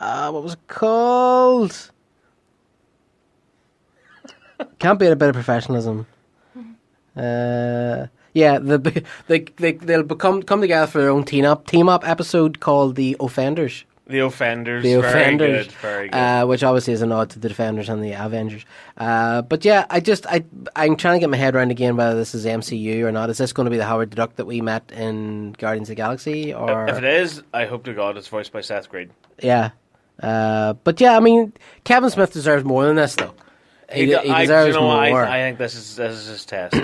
What was it called? Can't beat a bit of professionalism. Yeah, they'll come together for their own team up episode called The Offenders. The Offenders. Very good. Very good. Which obviously is a nod to the Defenders and the Avengers. But yeah, I'm trying to get my head around again whether this is MCU or not. Is this going to be the Howard the Duck that we met in Guardians of the Galaxy? Or if it is, I hope to God it's voiced by Seth Green. Yeah. But yeah, I mean, Kevin Smith deserves more than this, though. He deserves more. I think this is his test.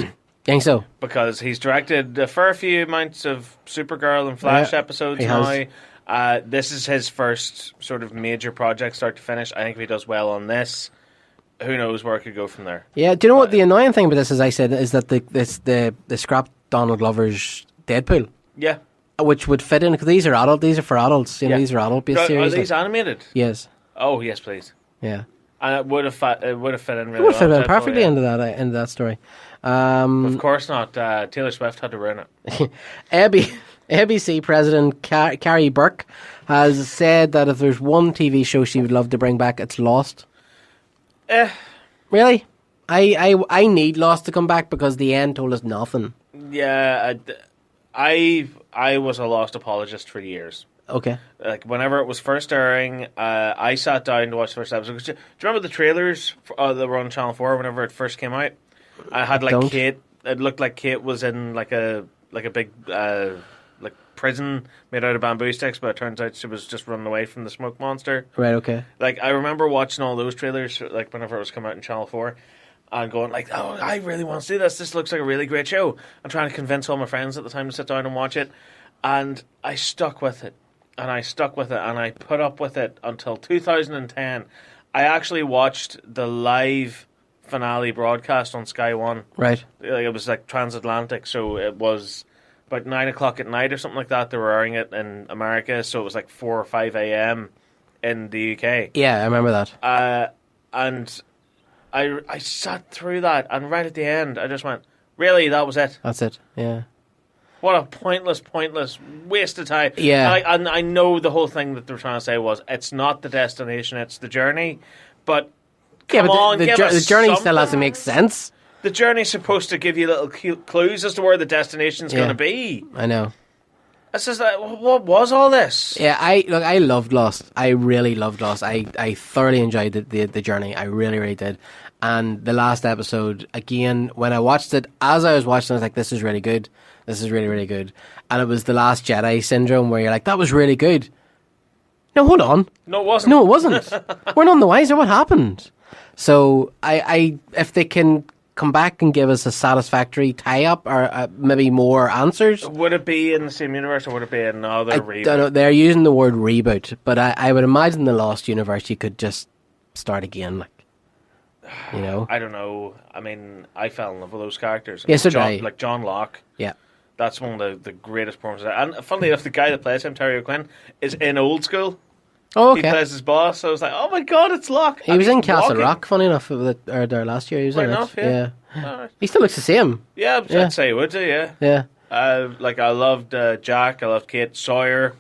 Think so? Because he's directed a fair few amounts of Supergirl and Flash episodes now. This is his first sort of major project, start to finish. I think if he does well on this, who knows where it could go from there. Yeah, do you know what the annoying thing about this, as I said, is that the scrapped Donald Glover's Deadpool. Yeah. Which would fit in, because these are for adults. You know, these are adult-based series. Are these animated? Yes. Oh, yes, please. Yeah. And it would have fit in really well. It would have fit in perfectly into that story. Of course not. Taylor Swift had to ruin it. ABC President Carrie Burke has said that if there's one TV show she would love to bring back, it's Lost. Really? I need Lost to come back because the end told us nothing. Yeah, I was a Lost apologist for years. Okay. Like, whenever it was first airing, I sat down to watch the first episode. Do you remember the trailers that were on Channel 4 whenever it first came out? I had, like, Kate. It looked like Kate was in, like a big, like, prison made out of bamboo sticks, but it turns out she was just running away from the smoke monster. Right, okay. Like, I remember watching all those trailers, like, whenever it was coming out in Channel 4, and going, like, oh, I really want to see this. This looks like a really great show. I'm trying to convince all my friends at the time to sit down and watch it. And I stuck with it. And I put up with it until 2010. I actually watched the live finale broadcast on Sky One. Right. It was like transatlantic, so it was about 9 o'clock at night or something like that. They were airing it in America, so it was like 4 or 5 a.m. in the UK. Yeah, I remember that. And I sat through that, and right at the end, I just went, really, that was it? That's it, yeah. What a pointless waste of time. Yeah. And I know the whole thing that they're trying to say was, it's not the destination, it's the journey. But come on, the journey still has to make sense. The journey's supposed to give you little clues as to where the destination's going to be. I know. It's just like, what was all this? Yeah, I loved Lost. I really loved Lost. I thoroughly enjoyed the journey. I really, really did. And the last episode, again, when I watched it, as I was watching, I was like, this is really good. This is really, really good. And it was the Last Jedi syndrome where you're like, that was really good. No, hold on. No, it wasn't. No, it wasn't. We're none the wiser. What happened? So, I if they can come back and give us a satisfactory tie-up or maybe more answers. Would it be in the same universe or would it be another reboot? I don't know. They're using the word reboot, but I would imagine the Lost universe, you could just start again, like, you know. I don't know. I mean, I fell in love with those characters. Yes, so did I. Like John Locke. Yeah. That's one of the greatest performances. And funnily enough, the guy that plays him, Terry O'Quinn, is in Old School. Oh, okay. He plays his boss, so I was like, oh my god, it's Locke. He was in Castle Rock, funny enough, there last year. He was in it. Yeah. Right. He still looks the same. Yeah, I'd say he would do, yeah. Yeah. Like, I loved Jack, I loved Kate, Sawyer,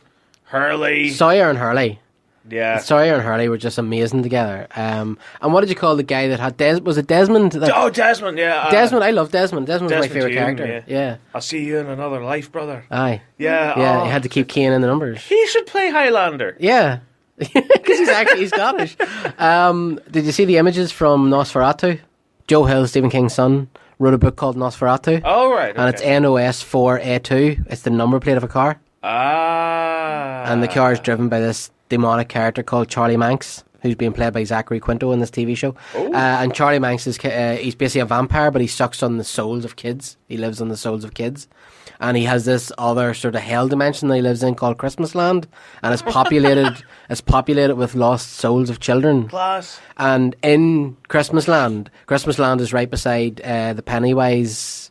Hurley. Sawyer and Hurley. Yeah. Sawyer and Hurley were just amazing together. And what did you call the guy that had was it Desmond? Desmond, yeah. Desmond, I love Desmond. Desmond was my favourite Hume, character. Yeah. I'll see you in another life, brother. Aye. Yeah. Yeah, he had to keep keying in the numbers. He should play Highlander. Yeah. Because he's actually Scottish. Did you see the images from Nosferatu? Joe Hill, Stephen King's son, wrote a book called Nosferatu. Oh, right. Okay. And it's NOS4A2. It's the number plate of a car. And the car is driven by this demonic character called Charlie Manx, who's being played by Zachary Quinto in this TV show. And Charlie Manx is he's basically a vampire, but he sucks on the souls of kids. He lives on the souls of kids. And he has this other sort of hell dimension that he lives in called Christmas Land, and it's populated with lost souls of children. Class. And in Christmas Land is right beside the Pennywise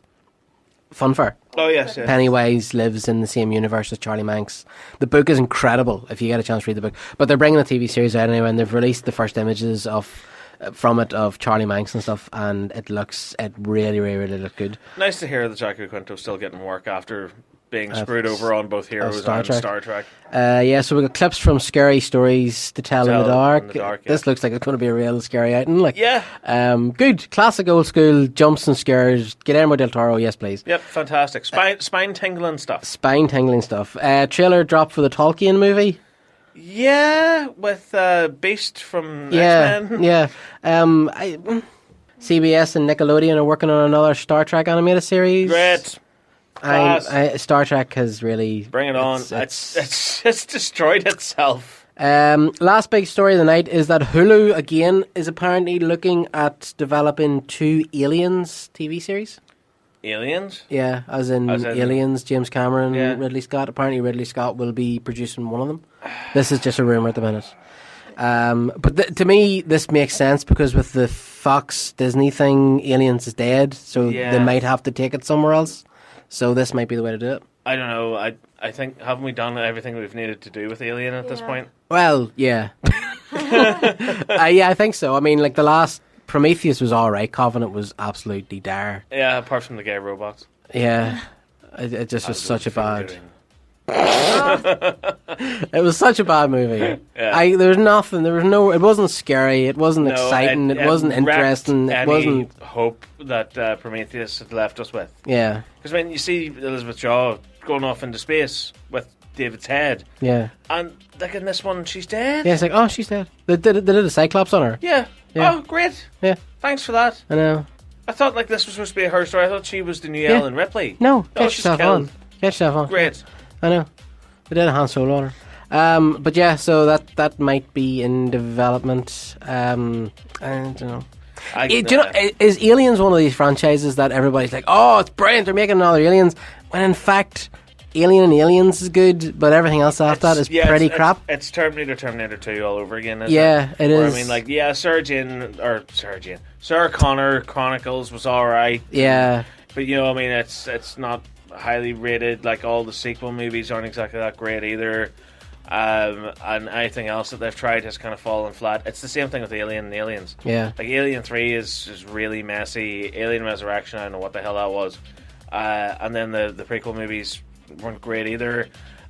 Fun Fair. Oh, yes. Pennywise lives in the same universe as Charlie Manx. The book is incredible if you get a chance to read the book. But they're bringing a TV series out anyway, and they've released the first images from it of Charlie Manx and stuff, and it really, really, really looked good. Nice to hear that Jackie Quinto's still getting work after being screwed over on both Heroes and Star Trek. So we got clips from Scary Stories to Tell in the Dark. This looks like it's going to be a real scary outing. Good. Classic old school jumps and scares. Guillermo del Toro, yes please. Yep, fantastic. Spine-tingling stuff. Spine-tingling stuff. Trailer dropped for the Tolkien movie. Yeah, with Beast from X-Men. Yeah. CBS and Nickelodeon are working on another Star Trek animated series. Great. Star Trek has really... Bring it on. It's destroyed itself. Last big story of the night is that Hulu, again, is apparently looking at developing 2 Aliens TV series. Aliens? Yeah, as in Aliens, James Cameron, Ridley Scott. Apparently Ridley Scott will be producing one of them. This is just a rumour at the minute. But to me, this makes sense because with the Fox Disney thing, Aliens is dead, so they might have to take it somewhere else. So this might be the way to do it. I don't know. I think, haven't we done everything we've needed to do with Alien at this point? Well, yeah. I think so. I mean, like the last Prometheus was alright. Covenant was absolutely dire. Yeah, apart from the gay robots. Yeah. It just was such a bad... It was such a bad movie. Yeah. There was nothing. There was no. It wasn't scary. It wasn't exciting. It wasn't interesting. It wasn't hope that Prometheus had left us with. Yeah. Because when you see Elizabeth Shaw going off into space with David's head. Yeah. And like in this one, she's dead. Yeah, it's like, oh, she's dead. They did a Cyclops on her. Yeah. Oh, great. Yeah. Thanks for that. I know. I thought like this was supposed to be her story. I thought she was the new Ellen Ripley. No, get yourself on. Get yourself on. Great. I know. They did a Han Solo on her. But yeah, so that might be in development. I don't know. Do you know, is Aliens one of these franchises that everybody's like, oh, it's brilliant, they're making another Aliens, when in fact Alien and Aliens is good, but everything else after that is pretty crap. It's Terminator 2 all over again, isn't it? It is. I mean, like, Sarah Connor Chronicles was alright. Yeah. But, you know, I mean, it's not highly rated. Like, all the sequel movies aren't exactly that great either. And anything else that they've tried has kind of fallen flat. It's the same thing with Alien and Aliens. Yeah. Like, Alien 3 is really messy. Alien Resurrection, I don't know what the hell that was. And then the prequel movies weren't great either.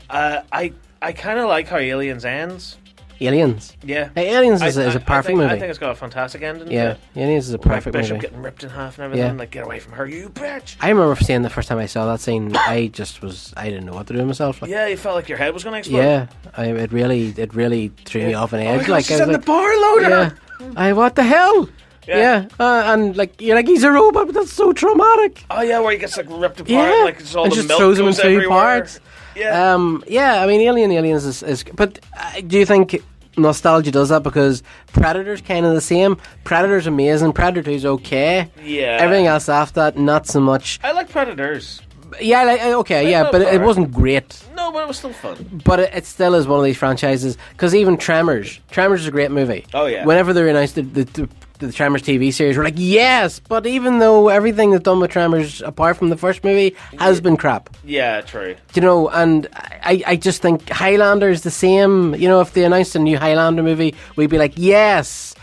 I kind of like how Aliens ends. Aliens? Yeah. Hey, Aliens is a perfect movie. I think it's got a fantastic ending. Yeah, Aliens is a perfect movie. Bishop getting ripped in half and everything. Like, get away from her, you bitch! I remember seeing the first time I saw that scene, I didn't know what to do with myself. Like, yeah, you felt like your head was going to explode. Yeah, it really threw me off an edge. Oh, like, she's in the bar loader! Yeah. What the hell? Yeah, and like you're like, he's a robot, but that's so traumatic. Oh yeah, where he gets like ripped apart, like it's all and the just milk throws him in goes two everywhere. parts. Yeah, I mean, Aliens is but do you think nostalgia does that? Because Predator's kind of the same. Predator's amazing. Predator 2's okay. Yeah. Everything else after that, not so much. I like Predators. Yeah, but it wasn't great. No, but it was still fun. But it still is one of these franchises. Because even Tremors is a great movie. Oh yeah. Whenever they announced the Tremors TV series, we're like, yes, but even though everything that's done with Tremors apart from the first movie has been crap. Yeah, true. You know, and I just think Highlander is the same. You know, if they announced a new Highlander movie, we'd be like, yes,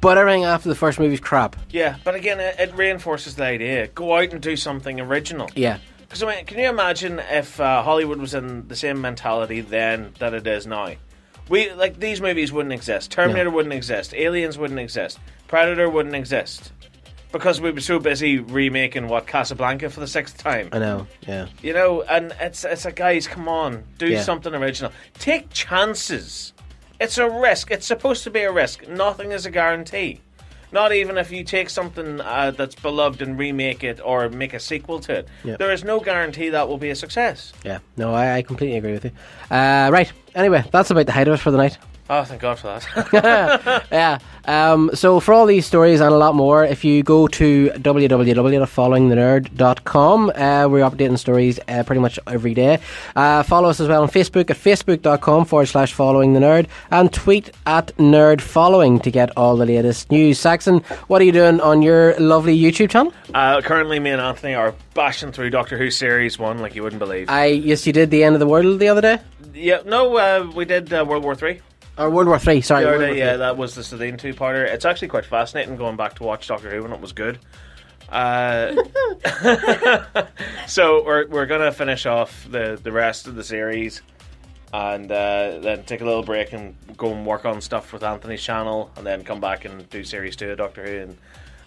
but everything after the first movie is crap. Yeah, but again, it reinforces the idea. Go out and do something original. Yeah. Because, I mean, can you imagine if Hollywood was in the same mentality then that it is now? These movies wouldn't exist. Terminator wouldn't exist. Aliens wouldn't exist. Predator wouldn't exist. Because we were so busy remaking, Casablanca for the 6th time. I know, yeah. You know, and it's like, guys, come on, do something original. Take chances. It's a risk. It's supposed to be a risk. Nothing is a guarantee. Not even if you take something that's beloved and remake it or make a sequel to it. Yep. There is no guarantee that will be a success. Yeah, no, I completely agree with you. Right, anyway, that's about the hideout for the night. Oh, thank God for that. Yeah. So for all these stories and a lot more, if you go to www.followingthenerd.com, we're updating stories pretty much every day. Follow us as well on Facebook at facebook.com/followingthenerd and tweet at nerdfollowing to get all the latest news. Saxon, what are you doing on your lovely YouTube channel? Currently, me and Anthony are bashing through Doctor Who Series 1 like you wouldn't believe. Yes, you did the end of the world the other day? Yeah, no, we did World War 3. Or World War 3, sorry. Yeah, that was the Sedan 2-parter. It's actually quite fascinating going back to watch Doctor Who when it was good. So we're gonna finish off the rest of the series, and then take a little break and go and work on stuff with Anthony's channel, and then come back and do series 2 of Doctor Who,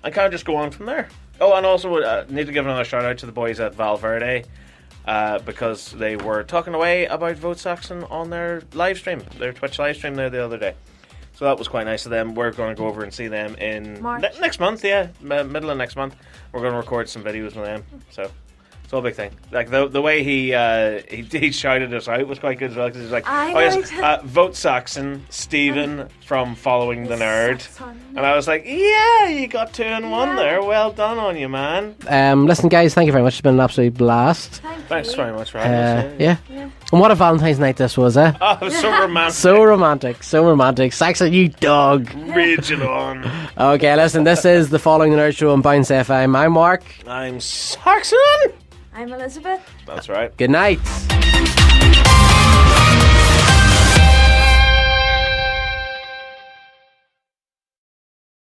and kind of just go on from there. Oh, and also need to give another shout out to the boys at Valverde, because they were talking away about Vote Saxon on their live stream, their Twitch live stream there the other day. So that was quite nice of them. We're going to go over and see them in next month, middle of next month. We're going to record some videos with them. So it's all a big thing. Like the way he shouted us out was quite good as well, because he's like, Vote Saxon, Stephen from Following the Nerd. And I was like, yeah, you got 2 in 1 there. Well done on you, man. Listen, guys, thank you very much. It's been an absolute blast. Thanks very much for having us. Yeah. And what a Valentine's night this was, eh? Oh, it was so romantic. So romantic. Saxon, you dog. Raging on. Okay, listen, this is the Following the Nerd Show on Bounce FM. I'm Mark. I'm Saxon. I'm Elizabeth. That's right. Good night.